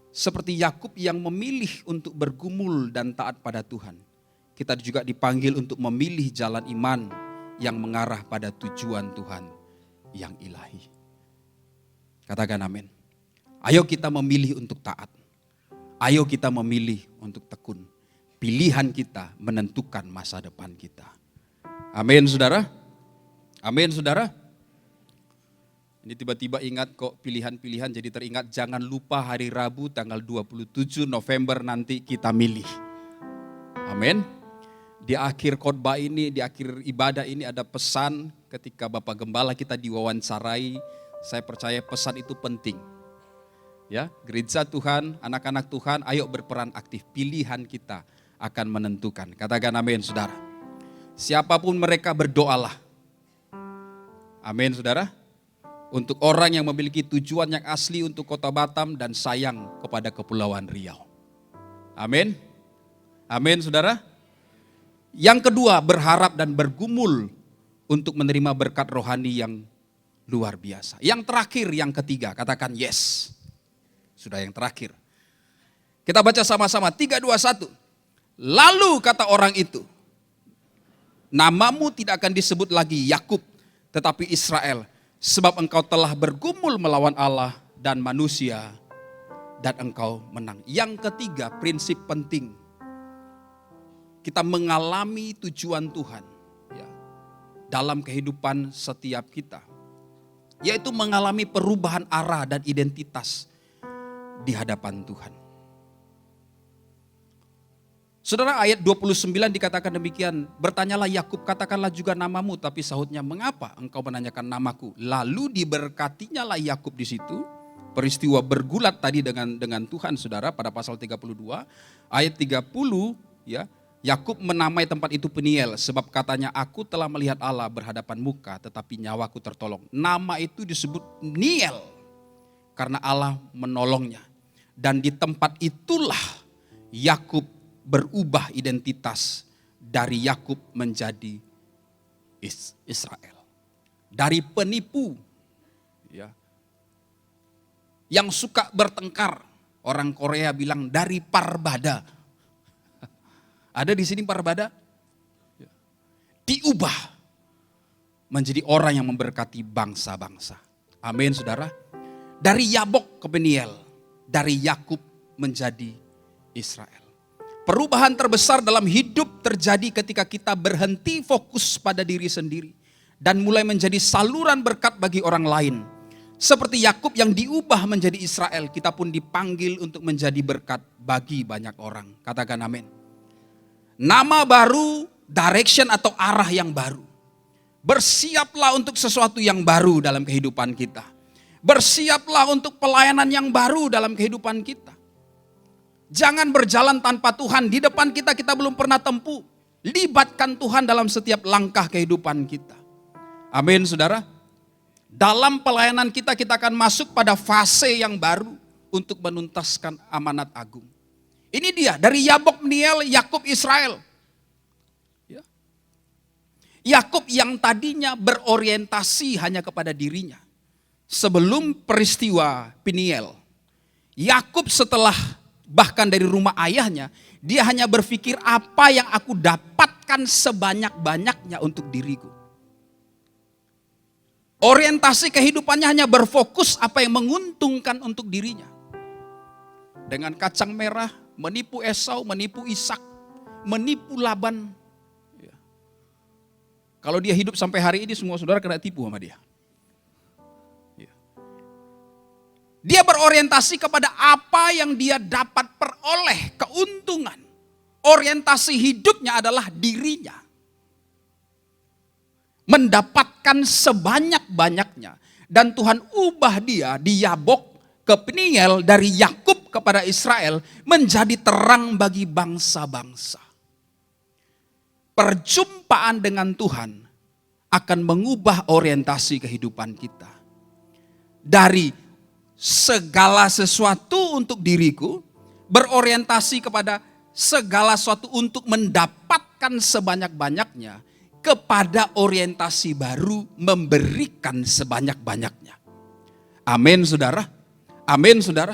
Seperti Yakub yang memilih untuk bergumul dan taat pada Tuhan. Kita juga dipanggil untuk memilih jalan iman yang mengarah pada tujuan Tuhan yang ilahi. Katakan amin. Ayo kita memilih untuk taat. Ayo kita memilih untuk tekun. Pilihan kita menentukan masa depan kita. Amin, saudara. Amin, saudara. Ini tiba-tiba ingat kok pilihan-pilihan, jadi teringat jangan lupa hari Rabu tanggal 27 November nanti kita milih. Amin. Di akhir khotbah ini, di akhir ibadah ini ada pesan ketika Bapak Gembala kita diwawancarai. Saya percaya pesan itu penting. Ya, gereja Tuhan, anak-anak Tuhan, ayo berperan aktif. Pilihan kita akan menentukan. Katakan amin, saudara. Siapapun mereka, berdoalah. Amin, saudara. Untuk orang yang memiliki tujuan yang asli untuk kota Batam dan sayang kepada Kepulauan Riau. Amin. Amin, saudara. Yang kedua, berharap dan bergumul untuk menerima berkat rohani yang luar biasa. Yang terakhir, yang ketiga, katakan yes. Sudah yang terakhir. Kita baca sama-sama, 3, 2, 1. Lalu kata orang itu, namamu tidak akan disebut lagi Yakub, tetapi Israel. Sebab engkau telah bergumul melawan Allah dan manusia dan engkau menang. Yang ketiga, prinsip penting. Kita mengalami tujuan Tuhan ya, dalam kehidupan setiap kita. Yaitu mengalami perubahan arah dan identitas di hadapan Tuhan. Saudara, ayat 29 dikatakan demikian, bertanyalah Yakub, katakanlah juga namamu, tapi sahutnya, mengapa engkau menanyakan namaku? Lalu diberkatinya lah Yakub di situ. Peristiwa bergulat tadi dengan Tuhan, saudara, pada pasal 32, ayat 30, ya, Yakub menamai tempat itu Peniel, sebab katanya, aku telah melihat Allah berhadapan muka, tetapi nyawaku tertolong. Nama itu disebut Niel, karena Allah menolongnya. Dan di tempat itulah Yakub berubah identitas dari Yakub menjadi Israel. Dari penipu ya, yang suka bertengkar, orang Korea bilang dari parbada. Ada di sini parbada? Diubah menjadi orang yang memberkati bangsa-bangsa. Amin, saudara. Dari Yabok ke Peniel, dari Yakub menjadi Israel. Perubahan terbesar dalam hidup terjadi ketika kita berhenti fokus pada diri sendiri dan mulai menjadi saluran berkat bagi orang lain. Seperti Yakub yang diubah menjadi Israel, kita pun dipanggil untuk menjadi berkat bagi banyak orang. Katakan amin. Nama baru, direction atau arah yang baru. Bersiaplah untuk sesuatu yang baru dalam kehidupan kita. Bersiaplah untuk pelayanan yang baru dalam kehidupan kita. Jangan berjalan tanpa Tuhan. Di depan kita belum pernah tempuh. Libatkan Tuhan dalam setiap langkah kehidupan kita. Amin, saudara. Dalam pelayanan kita akan masuk pada fase yang baru untuk menuntaskan amanat agung. Ini dia, dari Yabok, Niel, Yakub, Israel. Ya. Yakub yang tadinya berorientasi hanya kepada dirinya. Sebelum peristiwa Peniel, Yakub setelah bahkan dari rumah ayahnya, dia hanya berpikir apa yang aku dapatkan sebanyak-banyaknya untuk diriku. Orientasi kehidupannya hanya berfokus apa yang menguntungkan untuk dirinya. Dengan kacang merah, menipu Esau, menipu Ishak, menipu Laban. Kalau dia hidup sampai hari ini, semua saudara kena tipu sama dia. Dia berorientasi kepada apa yang dia dapat peroleh keuntungan. Orientasi hidupnya adalah dirinya. Mendapatkan sebanyak-banyaknya. Dan Tuhan ubah dia di Yabok ke Peniel, dari Yakub kepada Israel, menjadi terang bagi bangsa-bangsa. Perjumpaan dengan Tuhan akan mengubah orientasi kehidupan kita. Dari segala sesuatu untuk diriku, berorientasi kepada segala sesuatu untuk mendapatkan sebanyak-banyaknya, kepada orientasi baru memberikan sebanyak-banyaknya. Amin saudara. Amin saudara.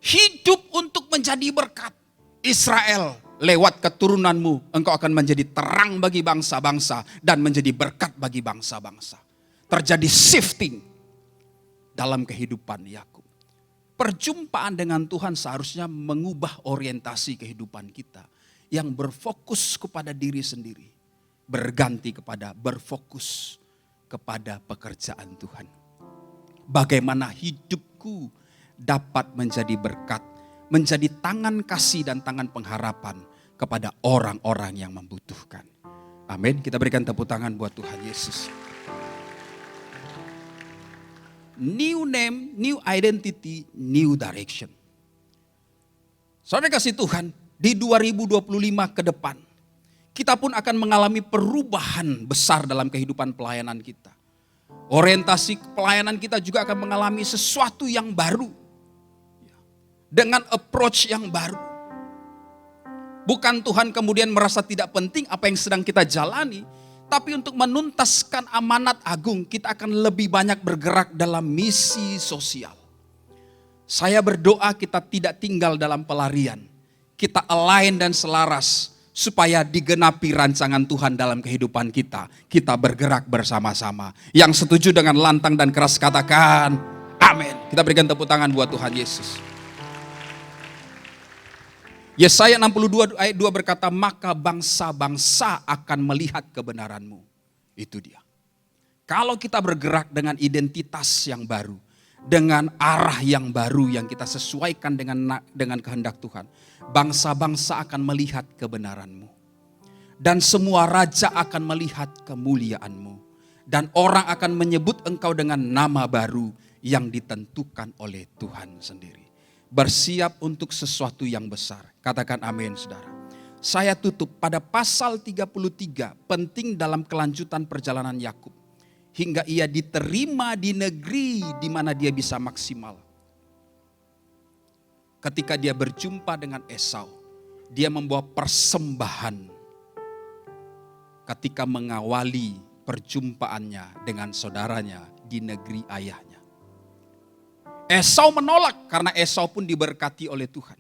Hidup untuk menjadi berkat. Israel, lewat keturunanmu engkau akan menjadi terang bagi bangsa-bangsa dan menjadi berkat bagi bangsa-bangsa. Terjadi shifting dalam kehidupan Yakub. Perjumpaan dengan Tuhan seharusnya mengubah orientasi kehidupan kita yang berfokus kepada diri sendiri, berganti kepada berfokus kepada pekerjaan Tuhan. Bagaimana hidupku dapat menjadi berkat, menjadi tangan kasih dan tangan pengharapan kepada orang-orang yang membutuhkan. Amin. Kita berikan tepuk tangan buat Tuhan Yesus. New name, new identity, new direction. Saudara kasih Tuhan, di 2025 ke depan, kita pun akan mengalami perubahan besar dalam kehidupan pelayanan kita. Orientasi pelayanan kita juga akan mengalami sesuatu yang baru. Dengan approach yang baru. Bukan Tuhan kemudian merasa tidak penting apa yang sedang kita jalani, tapi untuk menuntaskan amanat agung, kita akan lebih banyak bergerak dalam misi sosial. Saya berdoa kita tidak tinggal dalam pelarian. Kita align dan selaras supaya digenapi rancangan Tuhan dalam kehidupan kita. Kita bergerak bersama-sama. Yang setuju dengan lantang dan keras katakan, amin. Kita berikan tepuk tangan buat Tuhan Yesus. Yesaya 62 ayat 2 berkata, maka bangsa-bangsa akan melihat kebenaranmu. Itu dia. Kalau kita bergerak dengan identitas yang baru, dengan arah yang baru yang kita sesuaikan dengan kehendak Tuhan, bangsa-bangsa akan melihat kebenaranmu. Dan semua raja akan melihat kemuliaanmu. Dan orang akan menyebut engkau dengan nama baru yang ditentukan oleh Tuhan sendiri. Bersiap untuk sesuatu yang besar. Katakan amin saudara. Saya tutup pada pasal 33, penting dalam kelanjutan perjalanan Yakub. Hingga ia diterima di negeri di mana dia bisa maksimal. Ketika dia berjumpa dengan Esau, dia membawa persembahan. Ketika mengawali perjumpaannya dengan saudaranya di negeri ayahnya. Esau menolak karena Esau pun diberkati oleh Tuhan.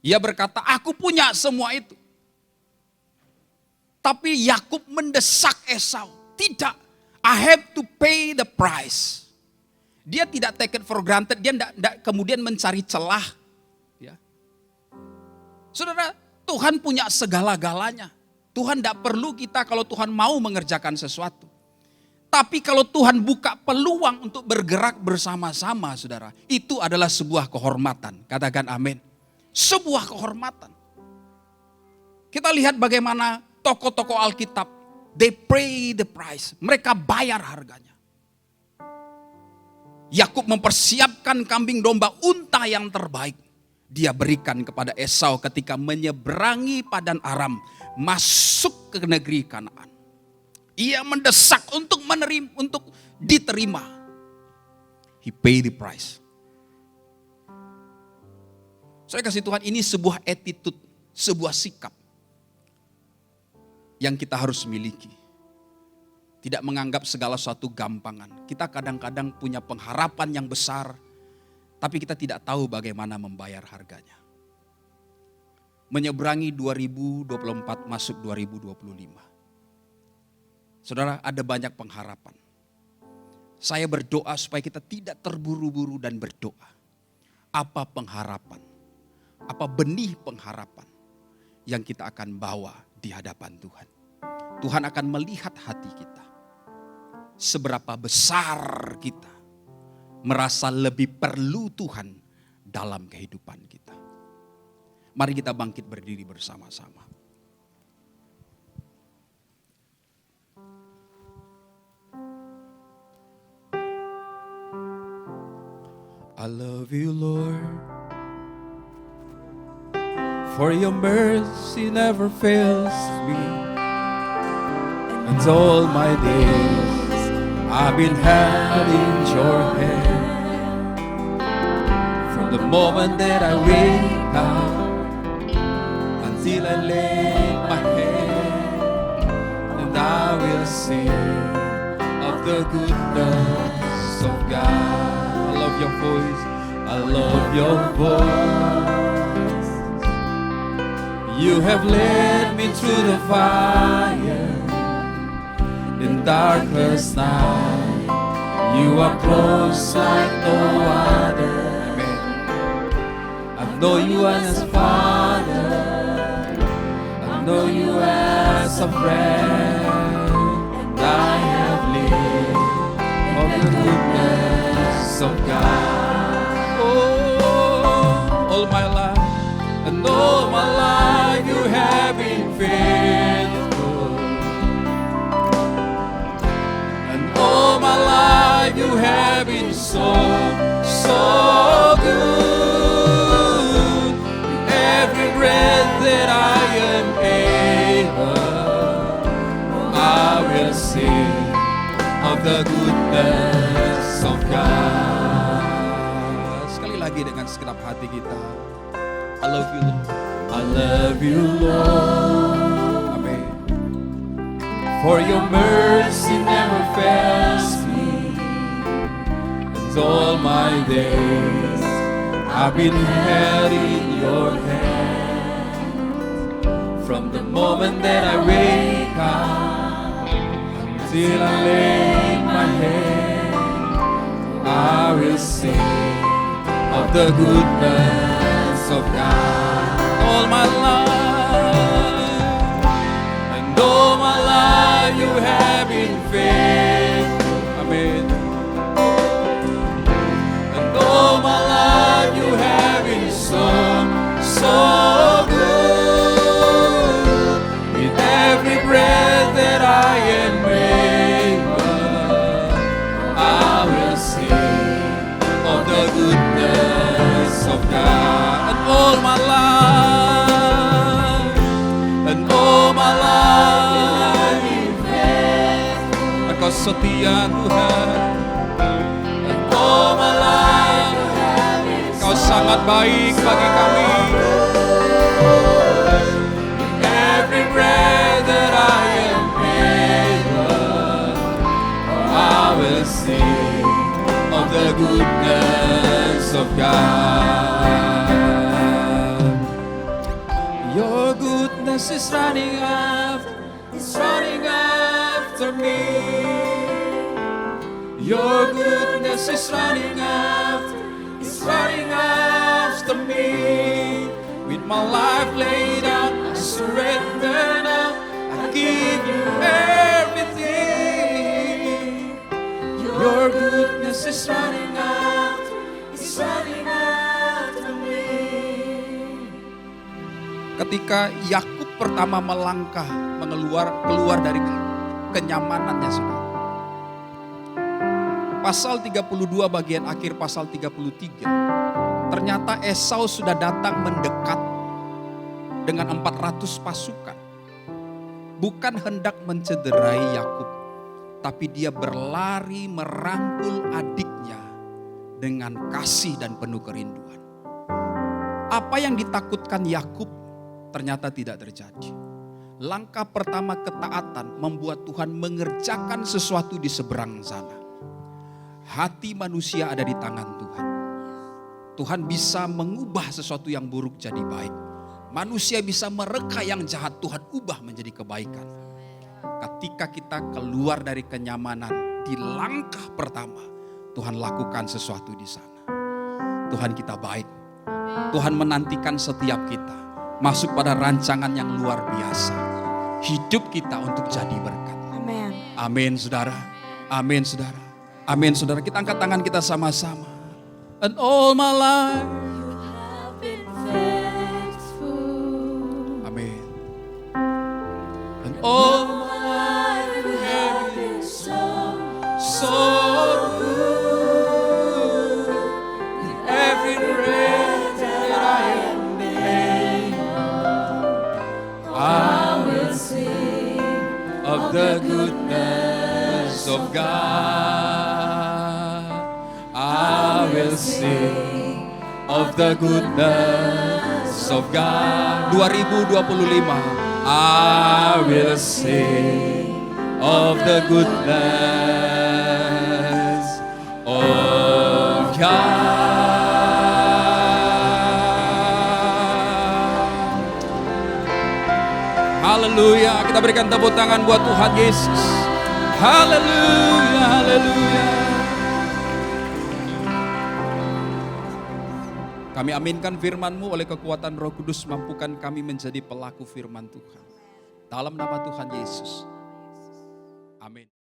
Ia berkata, aku punya semua itu. Tapi Yakub mendesak Esau. Tidak, I have to pay the price. Dia tidak take it for granted, dia tidak kemudian mencari celah. Ya. Saudara, Tuhan punya segala-galanya. Tuhan tidak perlu kita kalau Tuhan mau mengerjakan sesuatu. Tapi kalau Tuhan buka peluang untuk bergerak bersama-sama, saudara, itu adalah sebuah kehormatan. Katakan amin. Sebuah kehormatan. Kita lihat bagaimana tokoh-tokoh Alkitab, they pay the price. Mereka bayar harganya. Yakub mempersiapkan kambing domba unta yang terbaik. Dia berikan kepada Esau ketika menyeberangi Padan Aram, masuk ke negeri Kanaan. Ia mendesak untuk menerima, untuk diterima. He paid the price. Saya kasih Tuhan, ini sebuah attitude, sebuah sikap yang kita harus miliki. Tidak menganggap segala sesuatu gampangan. Kita kadang-kadang punya pengharapan yang besar, tapi kita tidak tahu bagaimana membayar harganya. Menyeberangi 2024 masuk 2025. Saudara, ada banyak pengharapan. Saya berdoa supaya kita tidak terburu-buru dan berdoa. Apa pengharapan? Apa benih pengharapan yang kita akan bawa di hadapan Tuhan? Tuhan akan melihat hati kita. Seberapa besar kita merasa lebih perlu Tuhan dalam kehidupan kita. Mari kita bangkit berdiri bersama-sama. I love you, Lord, for your mercy never fails me. And all my days I've been held in your hand. From the moment that I wake up until I lay my head, and I will sing of the goodness of God. I love your voice. I love your voice. You have led me through the fire in darkest night. You are close like no other. Amen. I know you as a father. I know you as a friend. And I have lived of the goodness of God. Oh, all my life, and all my life you have been faithful. And all my life you have been so, so good. Every breath that I am able, I will sing of the goodness of God. Sekali lagi dengan segenap hati kita. I love you, Lord. I love you, Lord. Amen. For your mercy never fails me. And all my days I've been held in your hand. From the moment that I wake up until I lay my head, I will sing of the goodness of God. All my life, and all my life you have been faithful. Amen. And all my life you have been so, so good. With every breath that I am able, I will sing of the goodness of God. And all my life, and all my life, Engkau setia Tuhan. And all my life, Engkau sangat baik bagi kami. Every breath that I am able, I will sing of the goodness of God. Your goodness is running after me. Your goodness is running after me. With my life laid out, I surrender now. I give you everything. Your goodness is running after me. Ketika Yakub pertama melangkah keluar dari kenyamanannya, saudara. Pasal 32 bagian akhir pasal 33. Ternyata Esau sudah datang mendekat dengan 400 pasukan. Bukan hendak mencederai Yakub, tapi dia berlari merangkul adiknya dengan kasih dan penuh kerinduan. Apa yang ditakutkan Yakub ternyata tidak terjadi. Langkah pertama ketaatan membuat Tuhan mengerjakan sesuatu di seberang sana. Hati manusia ada di tangan Tuhan. Tuhan bisa mengubah sesuatu yang buruk jadi baik. Manusia bisa mereka yang jahat, Tuhan ubah menjadi kebaikan. Ketika kita keluar dari kenyamanan, di langkah pertama, Tuhan lakukan sesuatu di sana. Tuhan kita baik. Tuhan menantikan setiap kita masuk pada rancangan yang luar biasa. Hidup kita untuk jadi berkat. Amin. Amin, saudara. Amin, saudara. Amin, saudara. Kita angkat tangan kita sama-sama. And all my life You have been faithful. Amin. And all my life you have been so good. With every breath that I am able, I will sing of the goodness of God. I will sing of the goodness of God. 2025. I will sing of the goodness of God. Haleluya, kita berikan tepuk tangan buat Tuhan Yesus. Haleluya, haleluya. Kami aminkan firman-Mu, oleh kekuatan Roh Kudus mampukan kami menjadi pelaku firman Tuhan. Dalam nama Tuhan Yesus. Amin.